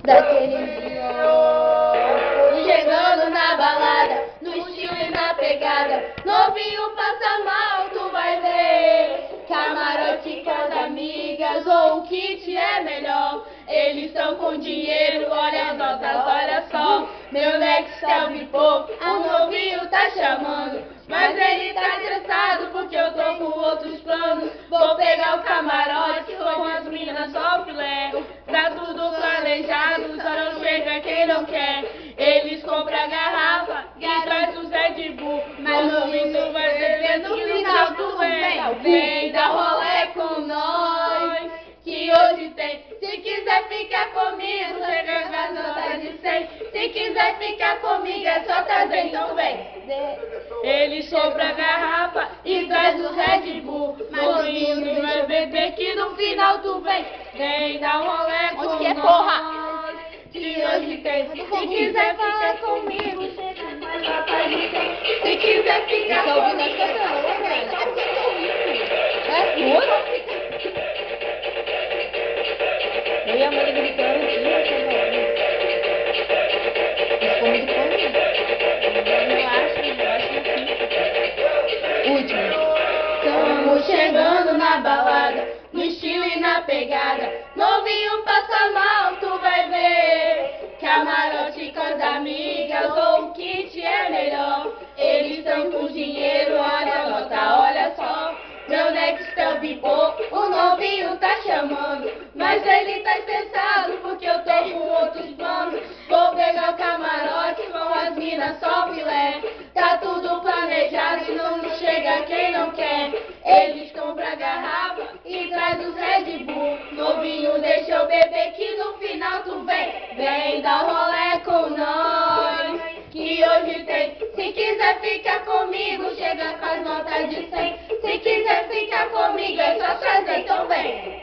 daquele dia. Chegando na balada, no estilo e na pegada, novinho passa mal, tu vai ver. Camarote com as amigas ou o kit é melhor. Eles estão com dinheiro, olha as notas, olha só. Meu Nextel bipou, o novinho tá chamando, mas ele tá estressado porque eu tô com outros planos. Vou pegar o camarote com as minas só filé. Tá tudo planejado, só não chega quem não quer. Eles compram a garrafa e traz os Red Bull, mas no novinho vai beber, no final tu vem dar rolê com nós, que hoje tem. Se quiser ficar comigo, chega com as notas de 100. Se quiser ficar comigo, é só trazer, então vem. Eles compram a garrafa e traz o Red Bull, novinho vai beber, que no final tu vem dar um rolê com nós, que hoje tem. Se quiser ficar comigo, chega com as notas de 100. Se quiser ficar comigo, eu e a mãe gritando, ficou muito fome. Eu acho que último. Estamos chegando na balada, no estilo e na pegada, novinho passa mal, tu vai ver. Camarote com as amigas ou o kit é melhor. Eles estão com dinheiro, olha a nota, olha só. Meu Nextel bipou, o novinho tá chamando, mas ele tá estressado porque eu tô com outros planos. Vou pegar o camarote com as minas só filé. Tá tudo planejado e não chega quem não quer. Eles compram a garrafa e traz os Red Bull, novinho deixa eu beber, que no final tu vem dar rolê com nós, que hoje tem. Se quiser ficar comigo, chega com as notas de 100. Se quiser ficar comigo, é só trazer, então vem.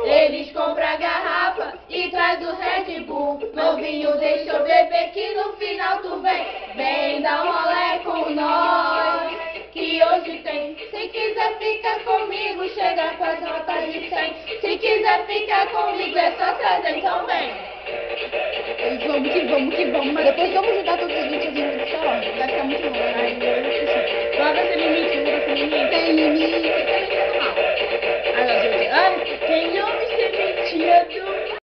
Eles compram a garrafa e traz o Red Bull, novinho deixa eu beber, que no final tu vem dar um rolê com nós, que hoje tem. Se quiser ficar comigo, chega com as notas de 100. Se quiser ficar comigo, é só trazer, então vem. Vamos que vamos, mas depois vamos juntar todos os vídeos do celular. Vai ficar muito bom. Ai, não vai ser limite, não vai ser limite. Tem limite.